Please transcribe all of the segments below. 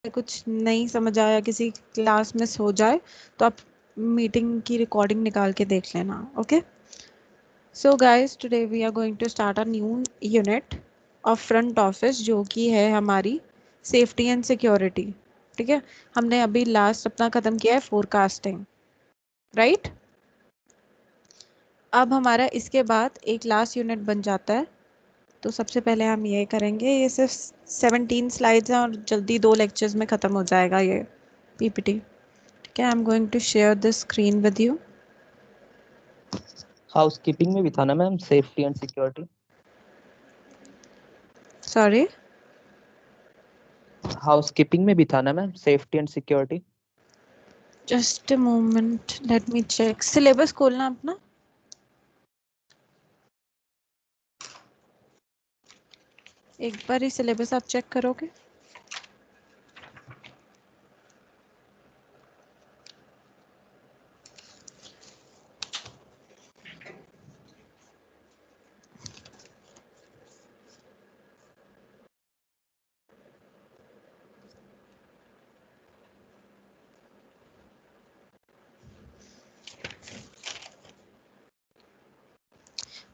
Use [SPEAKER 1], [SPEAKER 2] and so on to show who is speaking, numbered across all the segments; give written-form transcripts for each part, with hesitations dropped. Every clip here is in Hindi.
[SPEAKER 1] कुछ नहीं समझ आया, किसी क्लास मिस हो जाए तो आप मीटिंग की रिकॉर्डिंग निकाल के देख लेना. Okay. So guys, today we are going to start a new unit of front office, जो कि है हमारी सेफ्टी एंड सिक्योरिटी. ठीक है. हमने अभी लास्ट अपना खत्म किया है फोरकास्टिंग, राइट. अब हमारा इसके बाद एक लास्ट यूनिट बन जाता है. तो सबसे पहले हम ये करेंगे, ये सिर्फ 17 स्लाइड्स हैं और जल्दी 2 लेक्चर्स में ख़त्म हो जाएगा ये पीपीटी. ठीक है. I am going to share this screen with you.
[SPEAKER 2] Housekeeping में भी था ना ma'am, safety and security.
[SPEAKER 1] Sorry.
[SPEAKER 2] Housekeeping में भी था ना ma'am, safety and security.
[SPEAKER 1] Just a moment, let me check. Syllabus खोलना अपना. एक बार ही सिलेबस आप चेक करोगे.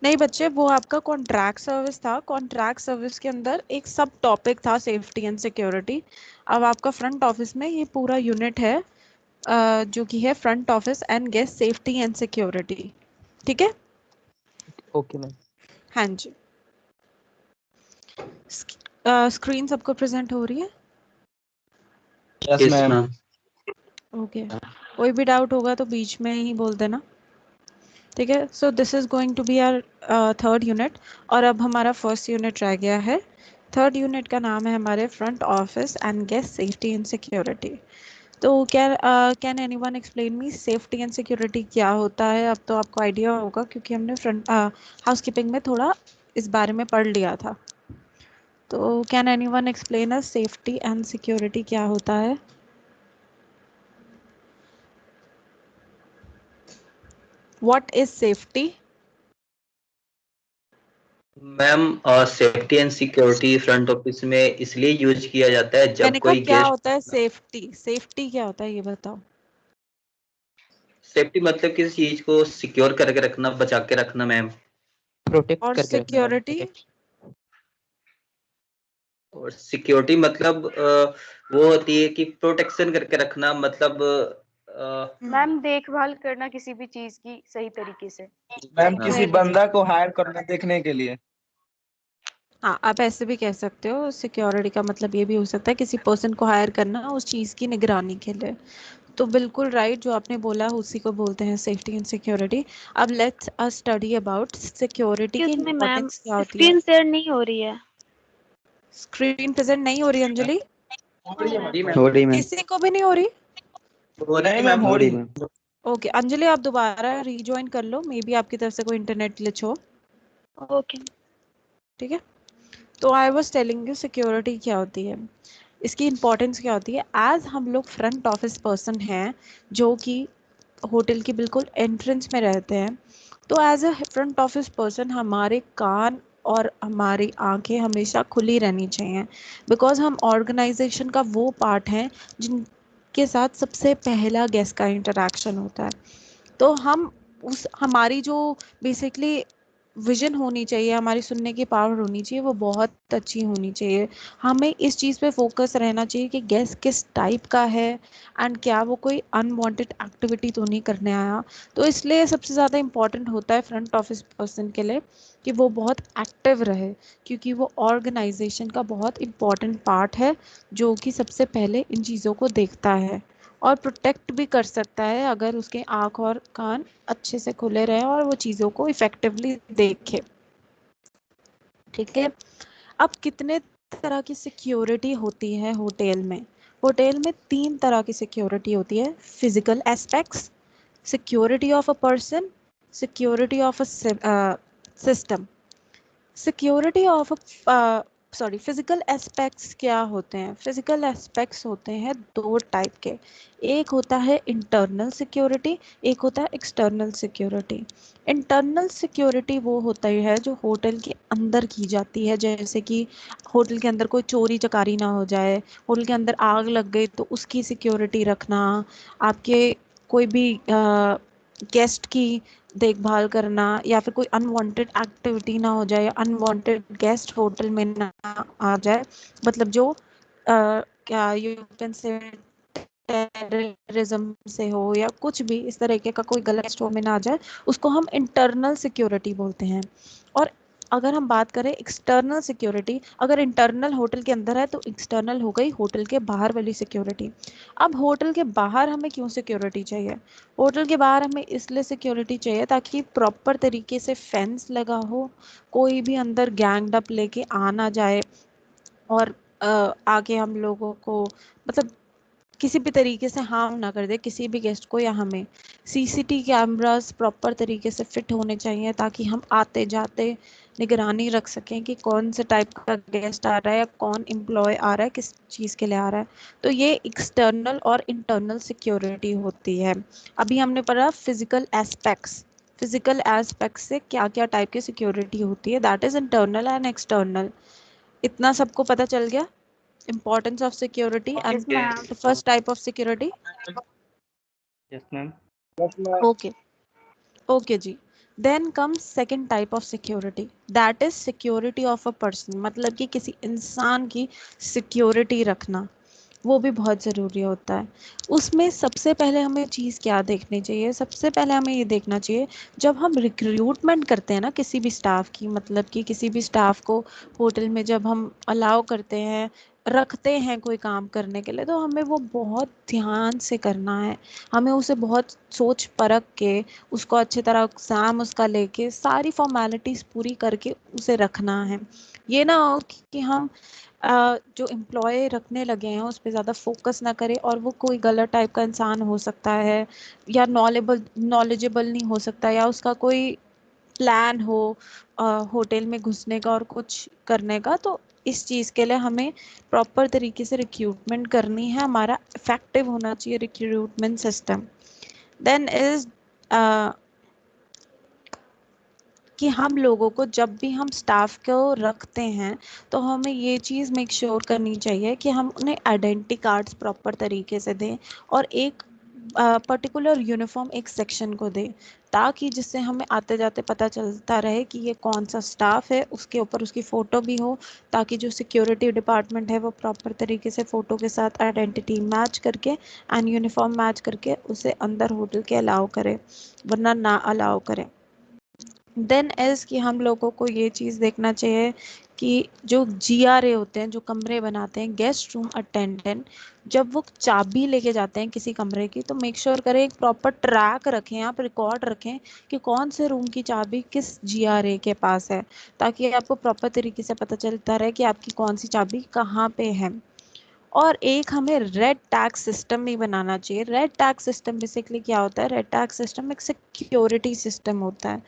[SPEAKER 1] नहीं बच्चे, वो आपका कॉन्ट्रैक्ट सर्विस था. कॉन्ट्रैक्ट सर्विस के अंदर एक सब टॉपिक था सेफ्टी एंड सिक्योरिटी. अब आपका फ्रंट ऑफिस में ये पूरा यूनिट है, जो कि है front office and guest safety and security. ठीक है.
[SPEAKER 2] Okay ma'am.
[SPEAKER 1] हाँ जी. स्क्रीन सबको प्रेजेंट हो रही है.
[SPEAKER 3] Yes ma'am.
[SPEAKER 1] ओके. कोई भी डाउट होगा तो बीच में ही बोल देना. ठीक है. So this is going to be our third unit. और अब हमारा फर्स्ट यूनिट रह गया है. थर्ड यूनिट का नाम है हमारे front office and guest safety and security. तो can anyone explain me safety and security क्या होता है. अब तो आपको आइडिया होगा क्योंकि हमने फ्रंट हाउसकीपिंग में थोड़ा इस बारे में पढ़ लिया था. तो can anyone explain us safety and security क्या होता है. What is safety.
[SPEAKER 3] Ma'am, safety and security front office में इसलिए यूज किया जाता है जब
[SPEAKER 1] मैंने कहा
[SPEAKER 3] कोई
[SPEAKER 1] क्या
[SPEAKER 3] गेस्ट.
[SPEAKER 1] होता है सेफ्टी. सेफ्टी क्या होता है ये बताओ.
[SPEAKER 3] सेफ्टी मतलब किसी चीज को सिक्योर करके रखना, बचा के रखना मैम.
[SPEAKER 2] प्रोटेक्ट
[SPEAKER 1] और
[SPEAKER 2] करके रखना मैम.
[SPEAKER 1] सिक्योरिटी.
[SPEAKER 3] और सिक्योरिटी मतलब वो होती है कि प्रोटेक्शन करके रखना, मतलब
[SPEAKER 4] मैम देखभाल करना किसी भी चीज की सही तरीके से.
[SPEAKER 5] मैम किसी
[SPEAKER 1] Very
[SPEAKER 5] बंदा को हायर करना देखने के लिए.
[SPEAKER 1] हाँ, आप ऐसे भी कह सकते हो. सिक्योरिटी का मतलब ये भी हो सकता है किसी पर्सन को हायर करना उस चीज़ की निगरानी के लिए. तो बिल्कुल राइट जो आपने बोला उसी को बोलते हैं सेफ्टी एंड सिक्योरिटी. अब let's us study about security की
[SPEAKER 4] इसमें मैम
[SPEAKER 1] इंपॉर्टेंस क्या होती है.
[SPEAKER 4] स्क्रीन शेयर नहीं हो रही है.
[SPEAKER 1] स्क्रीन प्रेजेंट नहीं हो रही अंजलि.
[SPEAKER 5] हो रही मैम.
[SPEAKER 1] किसी को भी नहीं हो रही.
[SPEAKER 5] नहीं मैम, हो रही.
[SPEAKER 1] ओके अंजलि, आप दोबारा रीजॉइन कर लो. मे बी आपकी तरफ से कोई इंटरनेट ग्लिच हो.
[SPEAKER 4] ओके.
[SPEAKER 1] ठीक है. तो I was telling you security क्या होती है, इसकी इंपॉर्टेंस क्या होती है. एज हम लोग फ्रंट ऑफिस पर्सन हैं जो कि होटल की बिल्कुल एंट्रेंस में रहते हैं, तो as a front office person हमारे कान और हमारी आंखें हमेशा खुली रहनी चाहिए. बिकॉज हम ऑर्गेनाइजेशन का वो पार्ट हैं जिनके साथ सबसे पहला गेस्ट का इंटरेक्शन होता है. तो हम उस हमारी जो बेसिकली विजन होनी चाहिए, हमारी सुनने की पावर होनी चाहिए, वो बहुत अच्छी होनी चाहिए. हमें इस चीज़ पे फोकस रहना चाहिए कि गेस्ट किस टाइप का है एंड क्या वो कोई अनवांटेड एक्टिविटी तो नहीं करने आया. तो इसलिए सबसे ज़्यादा इम्पॉर्टेंट होता है फ्रंट ऑफिस पर्सन के लिए कि वो बहुत एक्टिव रहे, क्योंकि वो ऑर्गेनाइजेशन का बहुत इम्पॉर्टेंट पार्ट है जो कि सबसे पहले इन चीज़ों को देखता है और प्रोटेक्ट भी कर सकता है अगर उसके आँख और कान अच्छे से खुले रहे और वो चीज़ों को इफेक्टिवली देखे. ठीक है. अब कितने तरह की सिक्योरिटी होती है होटल में. होटल में 3 तरह की सिक्योरिटी होती है. Physical aspects, security of a person, security of a system. Security of a sorry physical aspects क्या होते हैं? फिजिकल एस्पेक्ट्स होते हैं दो टाइप के, एक होता है इंटरनल सिक्योरिटी, एक होता है एक्सटर्नल सिक्योरिटी। इंटरनल सिक्योरिटी वो होता है जो होटल के अंदर की जाती है, जैसे कि होटल के अंदर कोई चोरी चकारी ना हो जाए, होटल के अंदर आग लग गई तो उसकी सिक्योरिटी रखना, आपके कोई भी गेस्ट की देखभाल करना, या फिर कोई अनवांटेड एक्टिविटी ना हो जाए, अनवांटेड गेस्ट होटल में ना आ जाए, मतलब जो क्या यू कैन से टेररिज्म से हो या कुछ भी इस तरीके का कोई गलत स्टोर में ना आ जाए, उसको हम इंटरनल सिक्योरिटी बोलते हैं। और अगर हम बात करें एक्सटर्नल सिक्योरिटी, अगर इंटरनल होटल के अंदर है तो एक्सटर्नल हो गई होटल के बाहर वाली सिक्योरिटी। अब होटल के बाहर हमें क्यों सिक्योरिटी चाहिए? होटल के बाहर हमें इसलिए सिक्योरिटी चाहिए ताकि प्रॉपर तरीके से फेंस लगा हो, कोई भी अंदर गैंग अप लेके आ ना जाए और आगे हम लोगों को मतलब किसी भी तरीके से हार्म ना कर दे किसी भी गेस्ट को या हमें। सीसीटी कैमरास प्रॉपर तरीके से फिट होने चाहिए ताकि हम आते जाते निगरानी रख सकें कि कौन से टाइप का गेस्ट आ रहा है या कौन एम्प्लॉय आ रहा है, किस चीज़ के लिए आ रहा है। तो ये एक्सटर्नल और इंटरनल सिक्योरिटी होती है। अभी हमने पढ़ा फिजिकल एस्पेक्ट्स, फिजिकल एस्पेक्ट्स से क्या क्या टाइप की सिक्योरिटी होती है, that is internal and external. इतना सबको पता चल गया? Importance of security and the first type of security.
[SPEAKER 6] Yes, ma'am.
[SPEAKER 1] Okay, okay ji. Then comes second type of security, that is security of a person, मतलब कि किसी इंसान की security रखना, वो भी बहुत ज़रूरी होता है। उसमें सबसे पहले हमें चीज़ क्या देखनी चाहिए? सबसे पहले हमें ये देखना चाहिए, जब हम रिक्रूटमेंट करते हैं ना किसी भी स्टाफ की, मतलब कि किसी भी स्टाफ को होटल में जब हम अलाउ करते हैं, रखते हैं कोई काम करने के लिए, तो हमें वो बहुत ध्यान से करना है। हमें उसे बहुत सोच परख के, उसको अच्छी तरह एग्ज़ाम उसका लेके सारी फॉर्मेलिटीज़ पूरी करके उसे रखना है। ये ना हो कि हम जो एम्प्लॉय रखने लगे हैं उस पर ज़्यादा फोकस ना करें और वो कोई गलत टाइप का इंसान हो सकता है, या नॉलेजेबल नहीं हो सकता, या उसका कोई प्लान हो होटल में घुसने का और कुछ करने का। तो इस चीज़ के लिए हमें प्रॉपर तरीके से रिक्रूटमेंट करनी है, हमारा इफेक्टिव होना चाहिए रिक्रूटमेंट सिस्टम। देन इज कि हम लोगों को जब भी हम स्टाफ को रखते हैं तो हमें ये चीज़ मेक श्योर करनी चाहिए कि हम उन्हें आइडेंटिटी कार्ड्स प्रॉपर तरीके से दें और एक पर्टिकुलर यूनिफॉर्म एक सेक्शन को दें, ताकि जिससे हमें आते जाते पता चलता रहे कि ये कौन सा स्टाफ है, उसके ऊपर उसकी फ़ोटो भी हो, ताकि जो सिक्योरिटी डिपार्टमेंट है वो प्रॉपर तरीके से फ़ोटो के साथ आइडेंटिटी मैच करके एंड यूनिफॉर्म मैच करके उसे अंदर होटल के अलाउ करे, वरना ना अलाउ करें। देन एज कि हम लोगों को ये चीज़ देखना चाहिए कि जो GRA होते हैं, जो कमरे बनाते हैं, गेस्ट रूम अटेंडेंट, जब वो चाबी लेके जाते हैं किसी कमरे की, तो मेक श्योर करें एक प्रॉपर ट्रैक रखें, आप रिकॉर्ड रखें कि कौन से रूम की चाबी किस GRA के पास है, ताकि आपको प्रॉपर तरीके से पता चलता रहे कि आपकी कौन सी चाबी कहाँ पे है। और एक हमें रेड टैग सिस्टम भी बनाना चाहिए। रेड टैग सिस्टम बेसिकली क्या होता है? रेड टैग सिस्टम एक सिक्योरिटी सिस्टम होता है।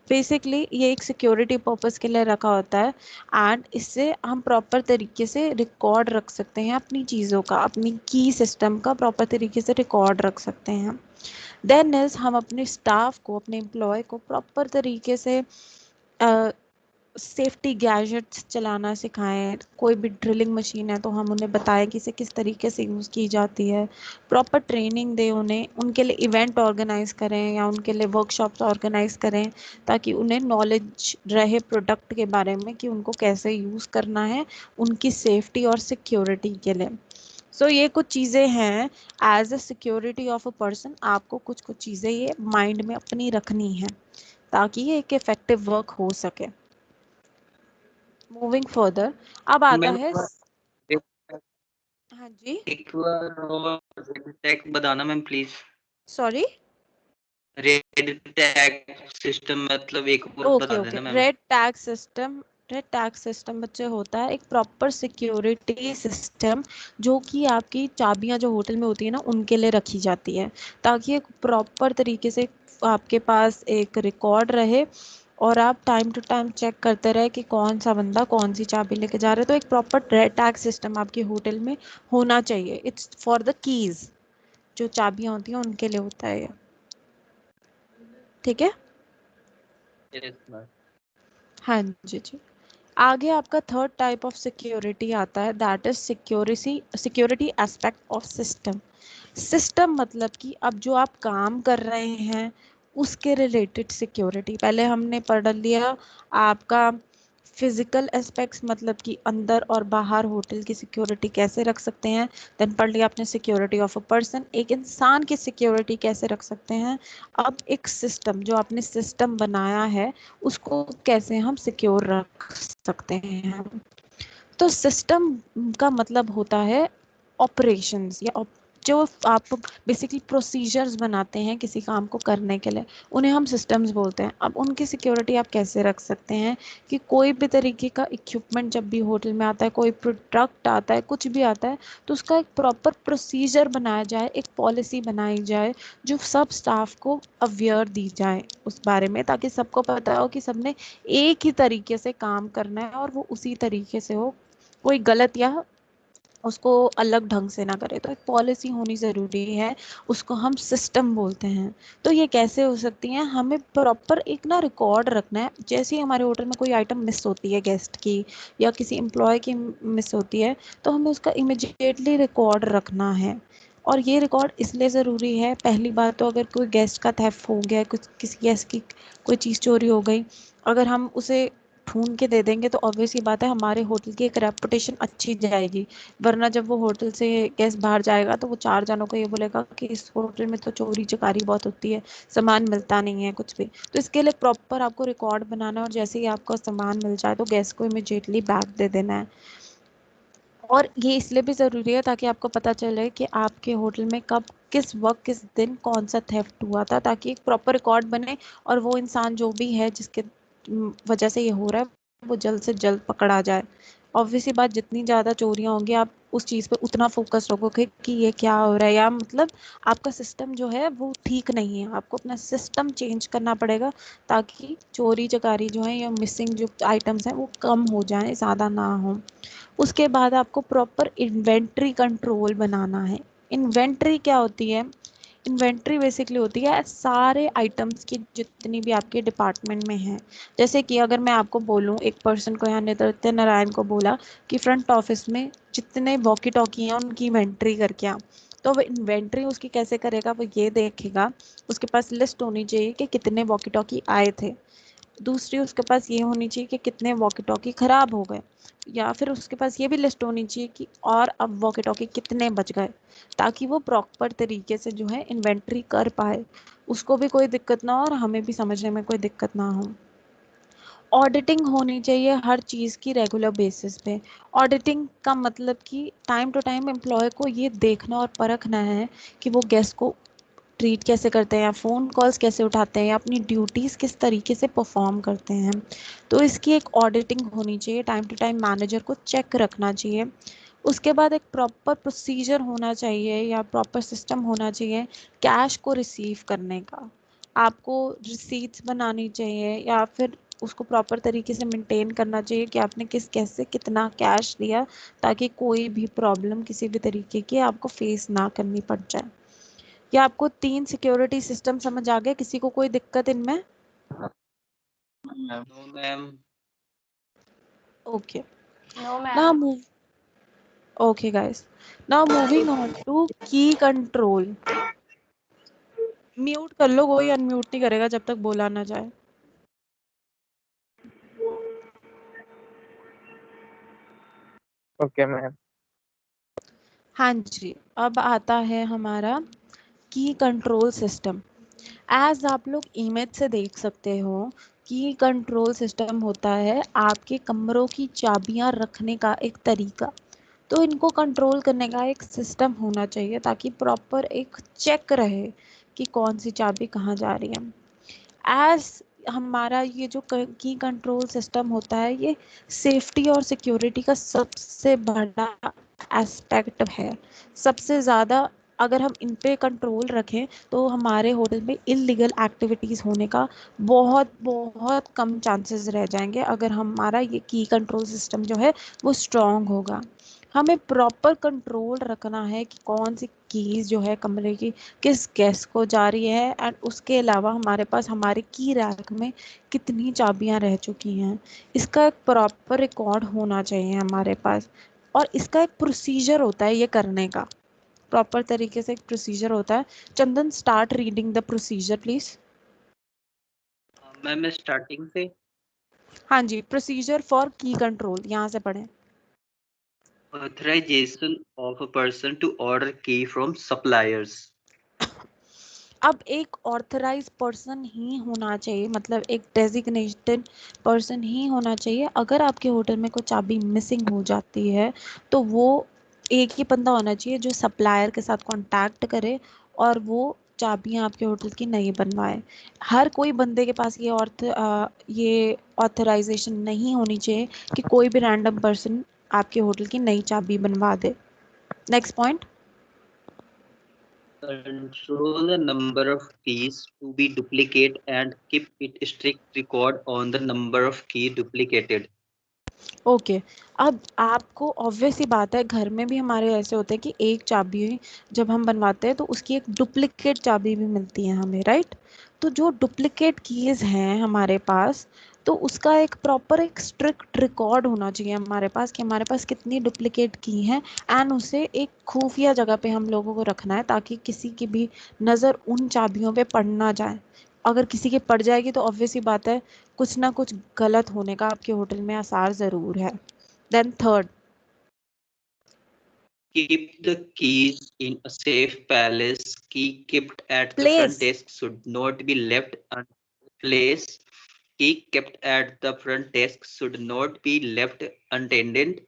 [SPEAKER 1] बेसिकली ये एक सिक्योरिटी पर्पस के लिए रखा होता है एंड इससे हम प्रॉपर तरीके से रिकॉर्ड रख सकते हैं अपनी चीज़ों का, अपनी की सिस्टम का प्रॉपर तरीके से रिकॉर्ड रख सकते हैं। देन इज हम अपने स्टाफ को, अपने एम्प्लॉय को प्रॉपर तरीके से सेफ्टी गैजेट्स चलाना सिखाएं। कोई भी ड्रिलिंग मशीन है तो हम उन्हें बताएं कि इसे किस तरीके से यूज़ की जाती है, प्रॉपर ट्रेनिंग दें उन्हें, उनके लिए इवेंट ऑर्गेनाइज करें या उनके लिए वर्कशॉप्स ऑर्गेनाइज करें, ताकि उन्हें नॉलेज रहे प्रोडक्ट के बारे में कि उनको कैसे यूज़ करना है उनकी सेफ्टी और सिक्योरिटी के लिए। सो ये कुछ चीज़ें हैं as a security of a person, आपको कुछ कुछ चीज़ें ये माइंड में अपनी रखनी है ताकि ये एक इफेक्टिव वर्क हो सके। मूविंग फर्दर, अब आता है हाँ जी
[SPEAKER 3] एक बार और रेड टैग बताना ma'am please.
[SPEAKER 1] Sorry
[SPEAKER 3] red tag system मतलब एक और
[SPEAKER 1] ओके
[SPEAKER 3] बता
[SPEAKER 1] ओके
[SPEAKER 3] देना मैम।
[SPEAKER 1] रेड टैग सिस्टम बच्चे होता है एक प्रॉपर सिक्योरिटी सिस्टम, जो कि आपकी चाबियां जो होटल में होती है ना उनके लिए रखी जाती है, ताकि एक प्रॉपर तरीके से आपके पास एक रिकॉर्ड रहे और आप टाइम टू टाइम चेक करते रहे कि कौन सा बंदा कौन सी चाबी लेके जा रहा है। तो एक प्रॉपर टैग सिस्टम आपके होटल में होना चाहिए। इट्स फॉर द कीज, जो चाबियां होती हैं उनके लिए होता है ये। ठीक है।
[SPEAKER 3] Yes ma'am.
[SPEAKER 1] हाँ जी जी। आगे आपका थर्ड टाइप ऑफ सिक्योरिटी आता है, that is security aspect of system. System मतलब कि अब जो आप काम कर रहे हैं उसके रिलेटेड सिक्योरिटी। पहले हमने पढ़ लिया आपका फिजिकल एस्पेक्ट्स, मतलब कि अंदर और बाहर होटल की सिक्योरिटी कैसे रख सकते हैं। देन पढ़ लिया आपने सिक्योरिटी ऑफ अ पर्सन, एक इंसान की सिक्योरिटी कैसे रख सकते हैं। अब एक सिस्टम, जो आपने सिस्टम बनाया है उसको कैसे हम सिक्योर रख सकते हैं। तो सिस्टम का मतलब होता है ऑपरेशंस, या जो आप बेसिकली प्रोसीजर्स बनाते हैं किसी काम को करने के लिए, उन्हें हम सिस्टम्स बोलते हैं। अब उनकी सिक्योरिटी आप कैसे रख सकते हैं कि कोई भी तरीके का इक्विपमेंट जब भी होटल में आता है, कोई प्रोडक्ट आता है, कुछ भी आता है, तो उसका एक प्रॉपर प्रोसीजर बनाया जाए, एक पॉलिसी बनाई जाए जो सब स्टाफ को अवेयर दी जाए उस बारे में, ताकि सबको पता हो कि सबने एक ही तरीके से काम करना है और वो उसी तरीके से हो, कोई गलत या उसको अलग ढंग से ना करे। तो एक पॉलिसी होनी ज़रूरी है, उसको हम सिस्टम बोलते हैं। तो ये कैसे हो सकती हैं, हमें प्रॉपर एक ना रिकॉर्ड रखना है। जैसे ही हमारे होटल में कोई आइटम मिस होती है गेस्ट की या किसी एम्प्लॉय की मिस होती है, तो हमें उसका इमिजिएटली रिकॉर्ड रखना है। और ये रिकॉर्ड इसलिए ज़रूरी है, पहली बात तो अगर कोई गेस्ट का थेफ्ट हो गया, कुछ किसी गेस्ट की कोई चीज़ चोरी हो गई, अगर हम उसे ढूंढ के दे देंगे तो ऑब्वियस ही बात है हमारे होटल की एक रेपुटेशन अच्छी जाएगी। वरना जब वो होटल से गेस्ट बाहर जाएगा तो वो 4 जनों को ये बोलेगा कि इस होटल में तो चोरी चकारी बहुत होती है, सामान मिलता नहीं है कुछ भी। तो इसके लिए प्रॉपर आपको रिकॉर्ड बनाना है, और जैसे ही आपको सामान मिल जाए तो गेस्ट को इमिजिएटली बैक दे देना है। और ये इसलिए भी ज़रूरी है ताकि आपको पता चले कि आपके होटल में कब, किस वक्त, किस दिन कौन सा थेफ्ट हुआ था, ताकि एक प्रॉपर रिकॉर्ड बने और वो इंसान जो भी है जिसके वजह से ये हो रहा है वो जल्द से जल्द पकड़ा जाए। ऑब्वियसली बात, जितनी ज़्यादा चोरियां होंगी आप उस चीज़ पे उतना फोकस रखोगे कि ये क्या हो रहा है, या मतलब आपका सिस्टम जो है वो ठीक नहीं है। आपको अपना सिस्टम चेंज करना पड़ेगा ताकि चोरी चकारी जो है या मिसिंग जो आइटम्स हैं वो कम हो जाएं, ज़्यादा ना हो। उसके बाद आपको प्रॉपर इन्वेंट्री कंट्रोल बनाना है। इन्वेंट्री क्या होती है, इन्वेंट्री बेसिकली होती है सारे आइटम्स की जितनी भी आपके डिपार्टमेंट में हैं। जैसे कि अगर मैं आपको बोलूँ, एक पर्सन को, यहाँ नित्य नारायण को बोला कि फ्रंट ऑफिस में जितने वॉकी टॉकी हैं उनकी इन्वेंट्री करके आ, तो वो इन्वेंट्री उसकी कैसे करेगा, वो ये देखेगा, उसके पास लिस्ट होनी चाहिए कि कितने वॉकी टॉकी आए थे। दूसरी उसके पास ये होनी चाहिए कि कितने वॉकी टॉकी खराब हो गए, या फिर उसके पास ये भी लिस्ट होनी चाहिए कि और अब वॉकी टॉकी कितने बच गए, ताकि वो प्रॉपर तरीके से जो है इन्वेंट्री कर पाए, उसको भी कोई दिक्कत ना हो और हमें भी समझने में कोई दिक्कत ना हो। ऑडिटिंग होनी चाहिए हर चीज़ की रेगुलर बेसिस पे। ऑडिटिंग का मतलब कि टाइम टू टाइम एम्प्लॉय को ये देखना और परखना है कि वो गेस्ट को ट्रीट कैसे करते हैं, या फ़ोन कॉल्स कैसे उठाते हैं, या अपनी ड्यूटीज़ किस तरीके से परफॉर्म करते हैं। तो इसकी एक ऑडिटिंग होनी चाहिए, टाइम टू टाइम मैनेजर को चेक रखना चाहिए। उसके बाद एक प्रॉपर प्रोसीजर होना चाहिए या प्रॉपर सिस्टम होना चाहिए कैश को रिसीव करने का। आपको रिसीट्स बनानी चाहिए या फिर उसको प्रॉपर तरीके से मेंटेन करना चाहिए कि आपने किस कैसे कितना कैश दिया, ताकि कोई भी प्रॉब्लम किसी भी तरीके की आपको फेस ना करनी पड़ जाए। क्या आपको 3 सिक्योरिटी सिस्टम समझ आ गया? किसी को कोई दिक्कत इनमें?
[SPEAKER 3] No ma'am.
[SPEAKER 1] Okay,
[SPEAKER 4] no
[SPEAKER 1] now
[SPEAKER 4] ma'am.
[SPEAKER 1] move okay guys, now moving on to key control। Mute कर लो, कोई अनम्यूट नहीं करेगा जब तक बोला ना जाए।
[SPEAKER 2] Okay ma'am.
[SPEAKER 1] हाँ जी, अब आता है हमारा की कंट्रोल सिस्टम। एज आप लोग इमेज से देख सकते हो, की कंट्रोल सिस्टम होता है आपके कमरों की चाबियां रखने का एक तरीका। तो इनको कंट्रोल करने का एक सिस्टम होना चाहिए ताकि प्रॉपर एक चेक रहे कि कौन सी चाबी कहाँ जा रही है। एज हमारा ये जो की कंट्रोल सिस्टम होता है, ये सेफ्टी और सिक्योरिटी का सबसे बड़ा एस्पेक्ट है, सबसे ज़्यादा अगर हम इन पे कंट्रोल रखें तो हमारे होटल में इलीगल एक्टिविटीज़ होने का बहुत बहुत कम चांसेस रह जाएंगे, अगर हमारा ये की कंट्रोल सिस्टम जो है वो स्ट्रॉन्ग होगा। हमें प्रॉपर कंट्रोल रखना है कि कौन सी कीज जो है कमरे की किस गेस्ट को जा रही है, एंड उसके अलावा हमारे पास हमारे की रैक में कितनी चाबियां रह चुकी हैं। इसका एक प्रॉपर रिकॉर्ड होना चाहिए हमारे पास, और इसका एक प्रोसीजर होता है ये करने का, प्रॉपर तरीके से एक प्रोसीजर होता है। Chandan, start reading the procedure please.
[SPEAKER 3] Ma'am मैं स्टार्टिंग से।
[SPEAKER 1] हाँ जी, प्रोसीजर फॉर की कंट्रोल, यहाँ से पढ़ें।
[SPEAKER 3] Authorization of a person to order key from suppliers.
[SPEAKER 1] अब एक ऑथराइज पर्सन ही होना चाहिए, मतलब एक डेजिग्नेटेड पर्सन ही होना चाहिए। अगर आपके होटल में कोई चाबी मिसिंग हो जाती है तो वो एक ही बंदा होना चाहिए जो सप्लायर के साथ कांटेक्ट करे और वो चाबियां आपके होटल की नहीं बनवाए। हर कोई बंदे के पास ये ऑथराइजेशन नहीं होनी चाहिए कि कोई भी रैंडम पर्सन आपके होटल की नई चाबी बनवा दे। Next point.
[SPEAKER 3] Control the number of keys to be duplicate and keep it strict record on the number of key duplicated.
[SPEAKER 1] Okay अब आपको ऑब्वियस ही बात है, घर में भी हमारे ऐसे होते हैं कि एक चाबी जब हम बनवाते हैं तो उसकी एक डुप्लीकेट चाबी भी मिलती है हमें, राइट? तो जो डुप्लीकेट कीज हैं हमारे पास, तो उसका एक प्रॉपर एक स्ट्रिक्ट रिकॉर्ड होना चाहिए हमारे पास कि हमारे पास कितनी डुप्लीकेट की हैं, एंड उसे एक खुफिया जगह पे हम लोगों को रखना है ताकि किसी की भी नज़र उन चाबियों पे पड़ ना जाए। अगर किसी के पड़ जाएगी तो ऑब्वियस ही बात है कुछ ना कुछ गलत होने का आपके होटल में आसार जरूर है। Then third.
[SPEAKER 3] Keep the keys in a safe place. Key kept at the front
[SPEAKER 1] place.
[SPEAKER 3] desk should not be left unplaced. Key kept at the front desk should not be left unattended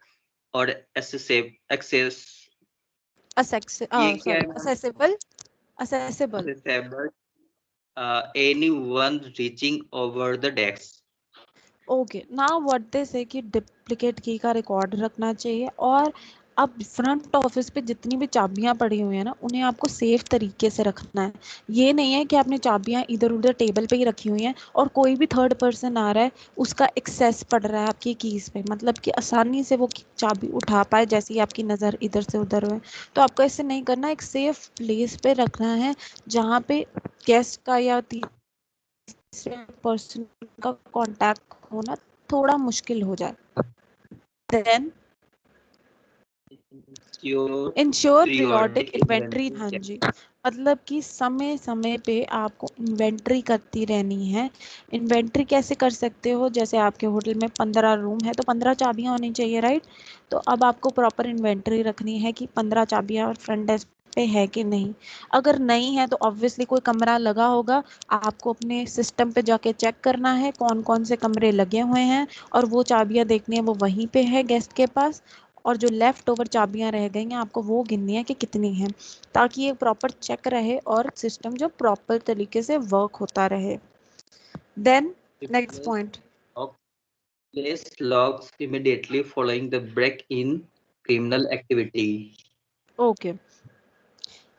[SPEAKER 3] or access. ये क्या है ma'am?
[SPEAKER 1] Accessible. Accessible.
[SPEAKER 3] Accessible. Anyone reaching over the desk.
[SPEAKER 1] Okay, now what they से कि डुप्लीकेट की का रिकॉर्ड रखना चाहिए, और अब फ्रंट ऑफिस पे जितनी भी चाबियां पड़ी हुई हैं ना उन्हें आपको सेफ तरीके से रखना है। ये नहीं है कि आपने चाबियां इधर उधर टेबल पे ही रखी हुई हैं और कोई भी थर्ड पर्सन आ रहा है उसका एक्सेस पड़ रहा है आपकी कीज पे, मतलब कि आसानी से वो चाबी उठा पाए जैसे ही आपकी नज़र इधर से उधर हुए। तो आपको ऐसे नहीं करना, एक सेफ प्लेस पे रखना है जहाँ पे गेस्ट का या तीसरे पर्सन का कांटेक्ट होना थोड़ा मुश्किल हो जाए। Then ensure periodic inventory. हाँ जी, मतलब कि समय समय पे आपको इन्वेंट्री करती रहनी है। इन्वेंट्री कैसे कर सकते हो? जैसे आपके होटल में 15 रूम है तो 15 चाबियां होनी चाहिए, राइट? तो अब आपको प्रॉपर इन्वेंट्री रखनी है कि 15 चाबियां फ्रंट डेस्क पे है कि नहीं। अगर नहीं है तो ऑब्वियसली कोई कमरा लगा होगा, आपको अपने सिस्टम पे जाके चेक करना है कौन कौन से कमरे लगे हुए हैं और वो चाबियां देखनी है वो वहीं पे है गेस्ट के पास, और जो लेफ्ट ओवर चाबियां रह गई हैं आपको वो गिननी है कि कितनी हैं, ताकि ये प्रॉपर चेक रहे और सिस्टम जो प्रॉपर तरीके से वर्क होता रहे। Then next point.
[SPEAKER 3] Place logs immediately following the break-in criminal activity.
[SPEAKER 1] Okay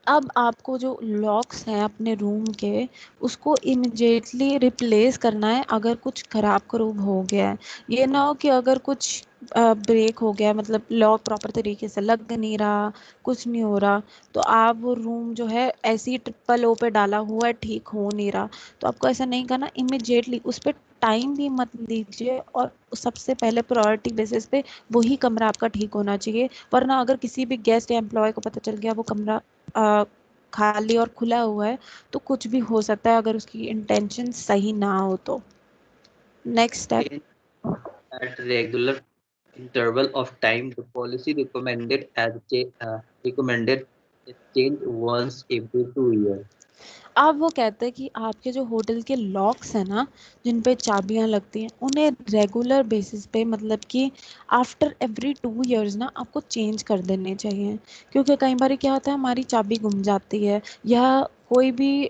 [SPEAKER 1] अब आपको जो लॉक्स हैं अपने रूम के उसको इमिडिएटली रिप्लेस करना है अगर कुछ खराब खरूब हो गया है। ये ना हो कि अगर कुछ ब्रेक हो गया, मतलब लॉक प्रॉपर तरीके से लग नहीं रहा, कुछ नहीं हो रहा, तो आप वो रूम जो है ऐसे ही ट्रिपल ओ पे डाला हुआ है, ठीक हो नहीं रहा, तो आपको ऐसा नहीं करना। इमिडिएटली उस पर टाइम भी मत दीजिए और सबसे पहले प्रायोरिटी बेसिस पे वही कमरा आपका ठीक होना चाहिए, वरना अगर किसी भी गेस्ट या एम्प्लॉय को पता चल गया वो कमरा खाली और खुला हुआ है तो कुछ भी हो सकता है अगर उसकी इंटेंशन सही ना हो तो। Next step.
[SPEAKER 3] At regular interval of time, the policy recommended a change once every 2 years.
[SPEAKER 1] अब वो कहते हैं कि आपके जो होटल के लॉक्स हैं ना जिन पे चाबियां लगती हैं उन्हें रेगुलर बेसिस पे, मतलब कि आफ्टर एवरी 2 इयर्स ना आपको चेंज कर देने चाहिए, क्योंकि कई बार क्या होता है हमारी चाबी गुम जाती है या कोई भी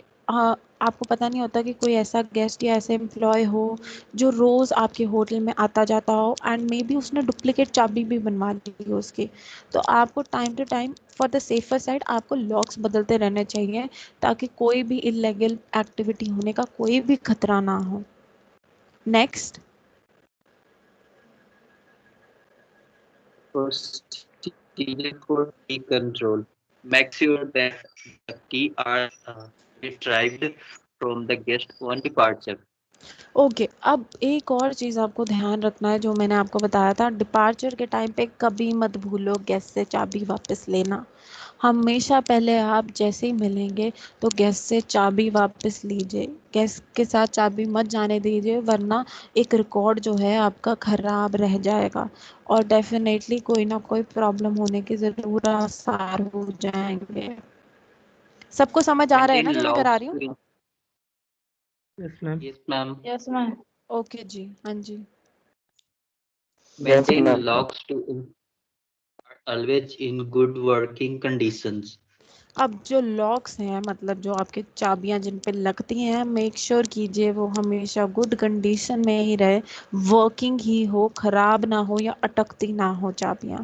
[SPEAKER 1] आपको पता नहीं होता कि कोई ऐसा गेस्ट या ऐसे एम्प्लॉय हो जो रोज आपके होटल में आता जाता हो एंड मे बी उसने डुप्लीकेट चाबी भी बनवा ली हो उसकी। तो आपको time to time for the safer side आपको लॉक्स बदलते रहने चाहिए ताकि कोई भी इलीगल एक्टिविटी होने का कोई भी खतरा ना हो। Next,
[SPEAKER 3] Procedure for key control. Make sure that the key are retrieved from the guest on departure.
[SPEAKER 1] Okay अब एक और चीज़ आपको ध्यान रखना है जो मैंने आपको बताया था, डिपार्चर के टाइम पे कभी मत भूलो गेस्ट से चाबी वापस लेना। हमेशा पहले आप जैसे ही मिलेंगे तो गेस्ट से चाबी वापस लीजिए, गेस्ट के साथ चाबी मत जाने दीजिए वरना एक रिकॉर्ड जो है आपका ख़राब रह जाएगा और डेफिनेटली कोई ना कोई प्रॉब्लम होने की ज़रूर आसार हो जाएंगे। सबको समझ आ रहा है ना
[SPEAKER 3] Maintain
[SPEAKER 1] जो मैं करा
[SPEAKER 3] logs
[SPEAKER 1] रही हूँ?
[SPEAKER 3] to
[SPEAKER 6] Yes, ma'am.
[SPEAKER 3] yes, ma'am.
[SPEAKER 4] Yes ma'am.
[SPEAKER 1] Okay जी, हाँ जी।
[SPEAKER 3] Maintain
[SPEAKER 5] ma'am.
[SPEAKER 3] logs to always in good working conditions.
[SPEAKER 1] अब जो लॉक्स हैं मतलब जो आपके चाबियां जिन पे लगती हैं, मेक श्योर कीजिए वो हमेशा गुड कंडीशन में ही रहे, वर्किंग ही हो, खराब ना हो या अटकती ना हो चाबियां।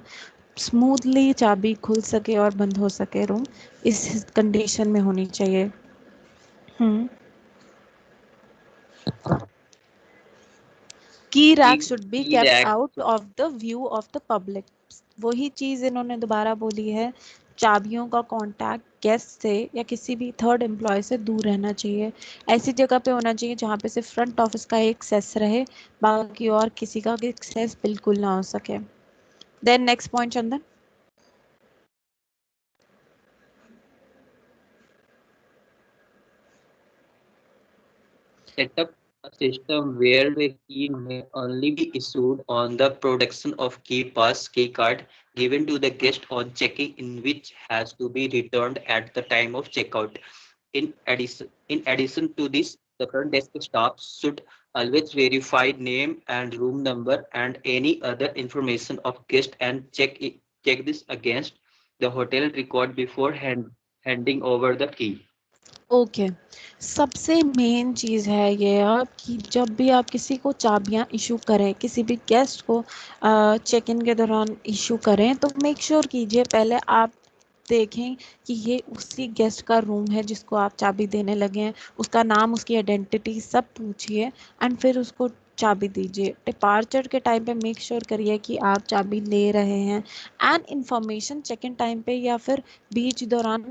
[SPEAKER 1] स्मूथली चाबी खुल सके और बंद हो सके रूम, इस कंडीशन में होनी चाहिए। की rack
[SPEAKER 3] Keep
[SPEAKER 1] should be
[SPEAKER 3] key
[SPEAKER 1] kept
[SPEAKER 3] rack
[SPEAKER 1] out of the view of the public. वही चीज़ इन्होंने दोबारा बोली है, चाबियों का कांटेक्ट गेस्ट से या किसी भी थर्ड एम्प्लॉय से दूर रहना चाहिए। ऐसी जगह पे होना चाहिए जहाँ पे सिर्फ फ्रंट ऑफिस का एक्सेस रहे, बाकी और किसी का एक्सेस बिल्कुल ना हो सके। Then next point Chandan.
[SPEAKER 3] set up a system where the key may only be issued on the production of key pass key card given to the guest on checking in which has to be returned at the time of checkout. In addition to this, the front desk staff should always verify name and room number and any other information of guest and check this against the hotel record before handing over the key.
[SPEAKER 1] Okay सबसे मेन चीज़ है ये अब कि जब भी आप किसी को चाबियां इशू करें, किसी भी गेस्ट को चेक इन के दौरान इशू करें तो मेक श्योर कीजिए पहले आप देखें कि ये उसी गेस्ट का रूम है जिसको आप चाबी देने लगे हैं, उसका नाम, उसकी आइडेंटिटी सब पूछिए एंड फिर उसको चाबी दीजिए। डिपार्चर के टाइम पे मेक श्योर करिए कि आप चाबी ले रहे हैं and information check in time पे या फिर बीच दौरान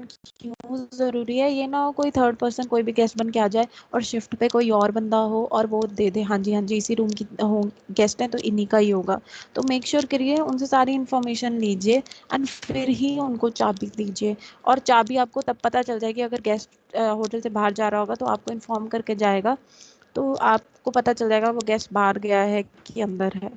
[SPEAKER 1] क्यों ज़रूरी है, ये ना हो कोई थर्ड पर्सन कोई भी गेस्ट बन के आ जाए और शिफ्ट पे कोई और बंदा हो और वो दे दे हाँ जी इसी रूम की हो गेस्ट है तो इन्हीं का ही होगा। तो मेक श्योर करिए उनसे सारी इन्फॉर्मेशन लीजिए एंड फिर ही उनको चाबी दीजिए। और चाबी आपको तब पता चल जाएगी अगर गेस्ट होटल से बाहर जा रहा होगा तो आपको इन्फॉर्म करके जाएगा, तो आपको पता चल जाएगा वो गेस्ट बाहर गया है कि अंदर है।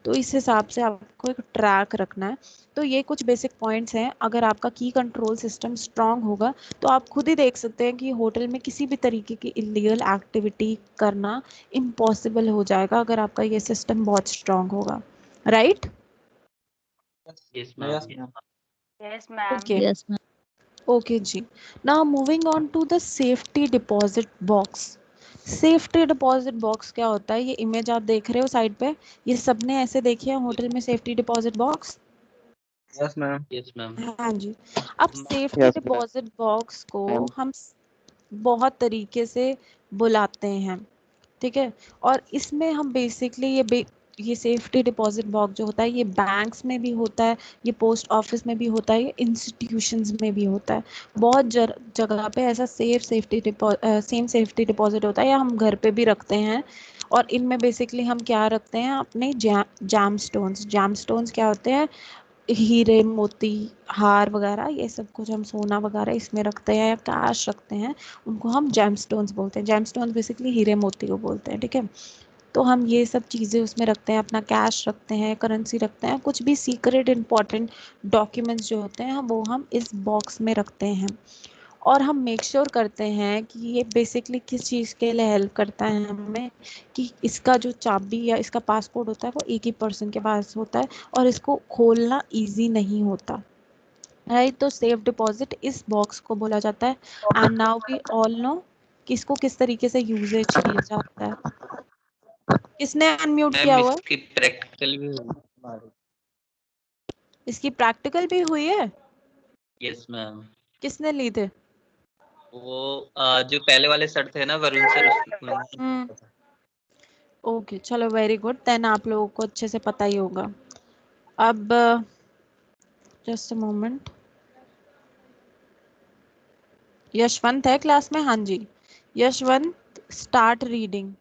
[SPEAKER 1] तो इस हिसाब से आपको एक ट्रैक रखना है। तो ये कुछ बेसिक पॉइंट्स हैं, अगर आपका की कंट्रोल सिस्टम स्ट्रांग होगा तो आप खुद ही देख सकते हैं कि होटल में किसी भी तरीके की इलीगल एक्टिविटी करना इम्पॉसिबल हो जाएगा अगर आपका ये सिस्टम बहुत स्ट्रांग होगा, right?
[SPEAKER 3] Yes, ma'am.
[SPEAKER 5] Yes, ma'am.
[SPEAKER 4] Yes ma'am.
[SPEAKER 1] Okay
[SPEAKER 7] Yes, ma'am.
[SPEAKER 1] Okay जी। Now moving on to the safety deposit box. Safety deposit box क्या होता है? ये इमेज आप देख रहे हो साइड पे, ये सबने ऐसे देखी है होटल में safety deposit box?
[SPEAKER 5] Yes, ma'am.
[SPEAKER 3] Yes, ma'am.
[SPEAKER 1] हाँ जी। अब safety
[SPEAKER 5] Yes, ma'am.
[SPEAKER 1] Deposit box को
[SPEAKER 5] Ma'am.
[SPEAKER 1] हम बहुत तरीके से बुलाते हैं, ठीक है? और इसमें हम बेसिकली ये सेफ्टी डिपॉजिट बॉक्स जो होता है ये बैंक्स में भी होता है, ये पोस्ट ऑफिस में भी होता है, ये इंस्टीट्यूशंस में भी होता है। बहुत जगह पे ऐसा सेम सेफ्टी डिपॉजिट होता है या हम घर पे भी रखते हैं। और इनमें बेसिकली हम क्या रखते हैं अपने जैम स्टोन्स क्या होते हैं? हीरे मोती हार वगैरह ये सब कुछ हम सोना वगैरह इसमें रखते हैं या कैश रखते हैं, उनको हम जेमस्टोन्स बोलते हैं। जेमस्टोन्स बेसिकली हीरे मोती को बोलते हैं, ठीक है? तो हम ये सब चीज़ें उसमें रखते हैं, अपना कैश रखते हैं, करेंसी रखते हैं, कुछ भी सीक्रेट इंपॉर्टेंट डॉक्यूमेंट्स जो होते हैं वो हम इस बॉक्स में रखते हैं। और हम मेक श्योर करते हैं कि ये बेसिकली किस चीज़ के लिए हेल्प करता है हमें, कि इसका जो चाबी या इसका पासकोड होता है वो एक ही पर्सन के पास होता है और इसको खोलना इजी नहीं होता, राइट? तो सेफ डिपॉजिट इस बॉक्स को बोला जाता है। And now we all know कि इसको किस तरीके से यूजेज किया जाता है। किसने अनम्यूट किया
[SPEAKER 3] मैम
[SPEAKER 1] हुआ है?
[SPEAKER 3] इसकी प्रैक्टिकल भी हुई।
[SPEAKER 1] इसकी प्रैक्टिकल भी हुई है?
[SPEAKER 3] Yes ma'am.
[SPEAKER 1] किसने ली थे?
[SPEAKER 3] वो जो पहले वाले सर थे ना वरुण सर,
[SPEAKER 1] ओके चलो वेरी गुड, देन आप लोगों को अच्छे से पता ही होगा। अब जस्ट अ मोमेंट, यशवंत है क्लास में? हाँ जी Yashwant, start reading.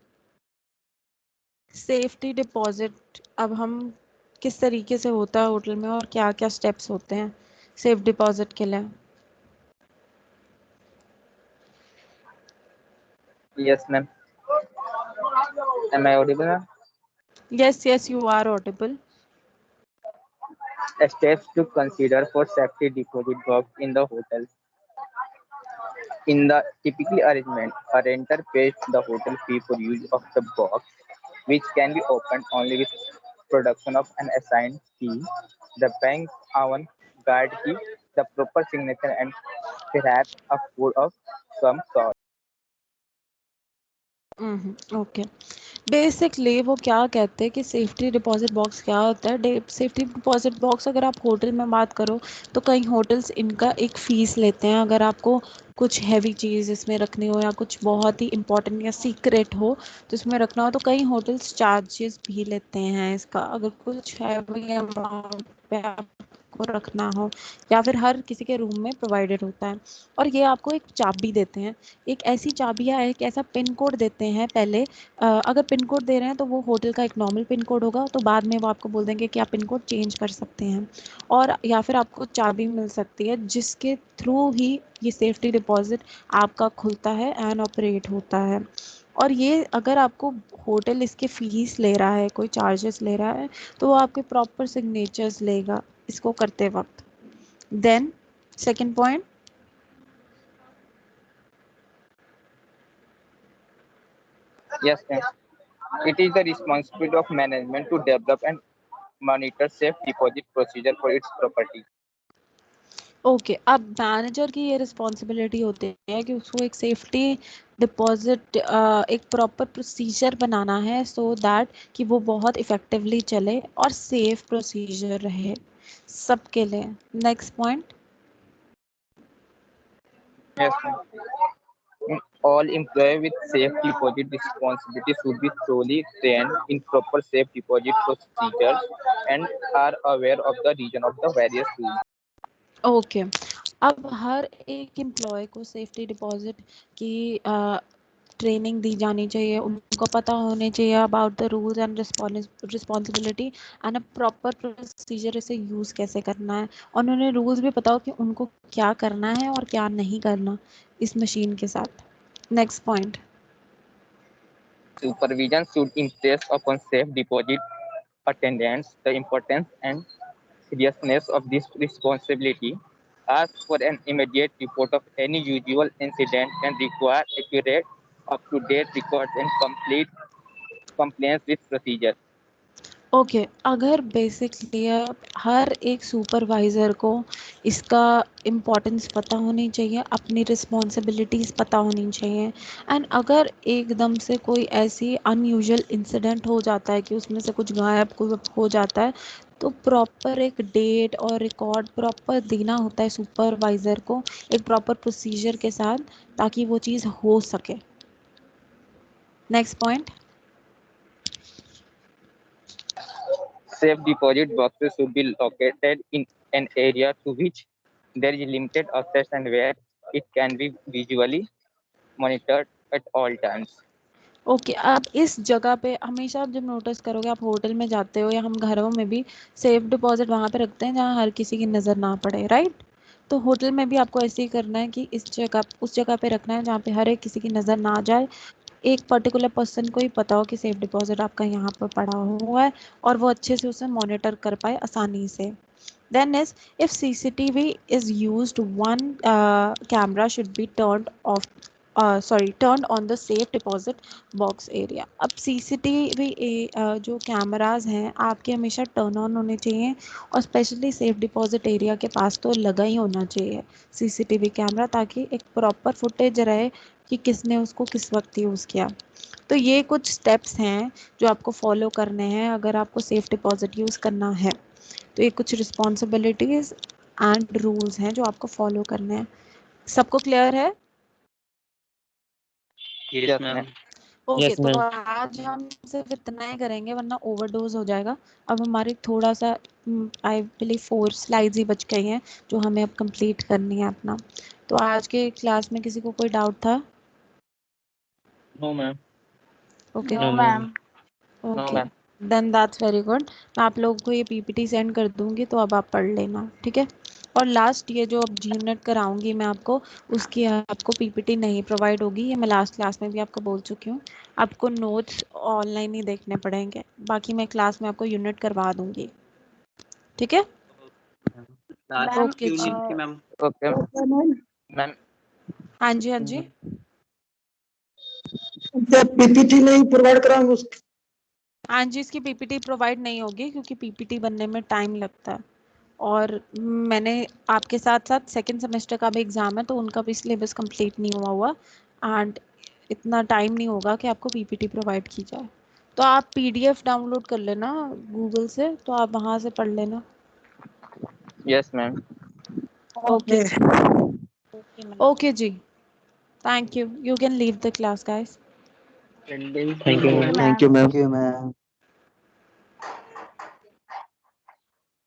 [SPEAKER 1] Safety deposit अब हम किस तरीके से होता है होटल में और क्या क्या स्टेप्स होते हैं सेफ डिपॉजिट के लिए?
[SPEAKER 5] Yes, ma'am. Am I audible, ma'am?
[SPEAKER 1] Yes yes you are audible.
[SPEAKER 5] Steps to consider for safety deposit box in the hotel. In the typical arrangement, a renter pays the hotel fee for use of the box, which can be opened only with production of an assigned key. The bank own guard key, the proper signature, and perhaps a code of some sort.
[SPEAKER 1] Okay, basically वो क्या कहते हैं कि सेफ्टी डिपॉजिट बॉक्स क्या होता है। सेफ्टी डिपॉजिट बॉक्स अगर आप होटल में बात करो तो कई होटल्स इनका एक फ़ीस लेते हैं। अगर आपको कुछ हैवी चीज़ इसमें रखनी हो या कुछ बहुत ही इंपॉर्टेंट या सीक्रेट हो तो इसमें रखना हो तो कई होटल्स चार्जेस भी लेते हैं इसका। अगर कुछ हैवी अमाउंट पे आपको रखना हो या फिर हर किसी के रूम में प्रोवाइडेड होता है। और ये आपको एक चाबी देते हैं, एक ऐसी चाबी या एक ऐसा पिन कोड देते हैं पहले। अगर पिन कोड दे रहे हैं तो वो होटल का एक नॉर्मल पिन कोड होगा, तो बाद में वो आपको बोल देंगे कि आप पिन कोड चेंज कर सकते हैं। और या फिर आपको चाबी मिल सकती है जिसके थ्रू ही ये सेफ्टी डिपॉजिट आपका खुलता है एंड ऑपरेट होता है। और ये अगर आपको होटल इसके फीस ले रहा है, कोई चार्जेस ले रहा है, तो वो आपके प्रॉपर सिग्नेचर्स लेगा इसको करते वक्त। Then second point,
[SPEAKER 5] Yes, ma'am. It is the responsibility of management to develop and monitor safe deposit procedure for its property.
[SPEAKER 1] Okay अब मैनेजर की ये रिस्पॉन्सिबिलिटी होती है कि उसको एक सेफ्टी डिपॉजिट एक प्रॉपर प्रोसीजर बनाना है सो दैट कि वो बहुत इफ़ेक्टिवली चले और सेफ प्रोसीजर रहे सबके लिए। Next point,
[SPEAKER 5] Yes, ma'am. All employees with safe deposit responsibilities should be thoroughly trained in proper safe deposit procedures and are aware of the region of the various rules.
[SPEAKER 1] Okay अब हर एक एम्प्लॉय को सेफ्टी डिपॉजिट की ट्रेनिंग दी जानी चाहिए, उनको पता होने चाहिए about the rules and responsibility and a proper procedure इसे यूज़ कैसे करना है। और उन्हें रूल्स भी पता हो कि उनको क्या करना है और क्या नहीं करना इस मशीन के साथ। Next point,
[SPEAKER 5] Supervision should impress upon safe deposit attendants the importance and seriousness of this responsibility. Ask for an immediate report of any usual incident and require accurate, up-to-date records and complete compliance with procedure.
[SPEAKER 1] Okay अगर बेसिकली हर एक सुपरवाइज़र को इसका इम्पोर्टेंस पता होनी चाहिए, अपनी रिस्पॉन्सिबिलिटीज़ पता होनी चाहिए। एंड अगर एकदम से कोई ऐसी अनयूजुअल इंसिडेंट हो जाता है कि उसमें से कुछ गायब हो जाता है तो प्रॉपर एक डेट और रिकॉर्ड प्रॉपर देना होता है सुपरवाइज़र को एक प्रॉपर प्रोसीजर के साथ ताकि वो चीज़ हो सके। Next point,
[SPEAKER 5] Safe deposit boxes should be located in an area to which there is limited access and where it can be visually monitored at all times.
[SPEAKER 1] Okay अब इस जगह पे हमेशा आप जब नोटिस करोगे, आप होटल में जाते हो या हम घरों में भी सेफ डिपॉजिट वहाँ पे रखते हैं जहाँ हर किसी की नज़र ना पड़े, राइट? तो होटल में भी आपको ऐसे ही करना है कि इस जगह उस जगह पे रखना है जहाँ पे हर एक किसी की नज़र ना जाए, एक पर्टिकुलर पर्सन को ही पता हो कि सेफ डिपॉजिट आपका यहाँ पर पड़ा हुआ है और वो अच्छे से उसे मॉनिटर कर पाए आसानी से। Then is if CCTV is used, one camera should be turned off turned on the safe deposit box area. अब सीसीटीवी जो कैमरास हैं आपके हमेशा टर्न ऑन होने चाहिए और स्पेशली सेफ डिपॉजिट एरिया के पास तो लगा ही होना चाहिए सीसीटीवी कैमरा, ताकि एक प्रॉपर फुटेज रहे कि किसने उसको किस वक्त यूज़ किया। तो ये कुछ स्टेप्स हैं जो आपको फॉलो करने हैं अगर आपको सेफ डिपॉजिट यूज़ करना है। तो ये कुछ रिस्पॉन्सिबिलिटीज़ एंड रूल्स हैं जो आपको फॉलो करने हैं। सबको क्लियर है?
[SPEAKER 3] Yes,
[SPEAKER 5] Yes,
[SPEAKER 3] ma'am.
[SPEAKER 5] ma'am.
[SPEAKER 1] Okay
[SPEAKER 2] Yes,
[SPEAKER 1] तो
[SPEAKER 2] ma'am.
[SPEAKER 1] आज हम सिर्फ इतना ही करेंगे वरना ओवरडोज हो जाएगा। अब हमारी थोड़ा सा आई बिलीव 4 स्लाइड्स ही बच गई हैं जो हमें अब कंप्लीट करनी है अपना। तो आज के क्लास में किसी को कोई डाउट था?
[SPEAKER 2] No, ma'am.
[SPEAKER 1] Okay
[SPEAKER 4] no ma'am.
[SPEAKER 2] No,
[SPEAKER 1] okay
[SPEAKER 2] ma'am.
[SPEAKER 1] Then that's very good. मैं आप लोगों को ये पीपीटी सेंड कर दूंगी तो अब आप पढ़ लेना, ठीक है। और लास्ट ये जो अब जी यूनिट कराऊंगी मैं आपको, उसकी आपको पीपीटी नहीं प्रोवाइड होगी, ये मैं लास्ट क्लास में भी आपको बोल चुकी हूँ। आपको नोट्स ऑनलाइन ही देखने पड़ेंगे, बाकी मैं क्लास में आपको यूनिट करवा दूंगी, ठीक है।
[SPEAKER 3] Last
[SPEAKER 4] मैम
[SPEAKER 1] ओके जी।
[SPEAKER 3] unit की ma'am.
[SPEAKER 5] Okay, ma'am.
[SPEAKER 1] हाँ जी हाँ जी।
[SPEAKER 6] जब पीपीटी नहीं प्रोवाइड कराएंगे उसकी
[SPEAKER 1] हाँ जी, इसकी पीपीटी प्रोवाइड नहीं होगी क्योंकि पीपीटी बनने में टाइम लगता है और मैंने आपके साथ साथ सेकंड सेमेस्टर का भी एग्ज़ाम है तो उनका भी सिलेबस कंप्लीट नहीं हुआ एंड इतना टाइम नहीं होगा कि आपको पीपीटी प्रोवाइड की जाए। तो आप पीडीएफ डाउनलोड कर लेना गूगल से, तो आप वहाँ से पढ़ लेना।
[SPEAKER 5] Yes, ma'am.
[SPEAKER 1] ओके ओके जी, thank you. You can leave the class guys.
[SPEAKER 3] Thank you,
[SPEAKER 2] Thank you,
[SPEAKER 3] ma'am.
[SPEAKER 2] ma'am.
[SPEAKER 4] Thank you, ma'am.
[SPEAKER 6] Thank you ma'am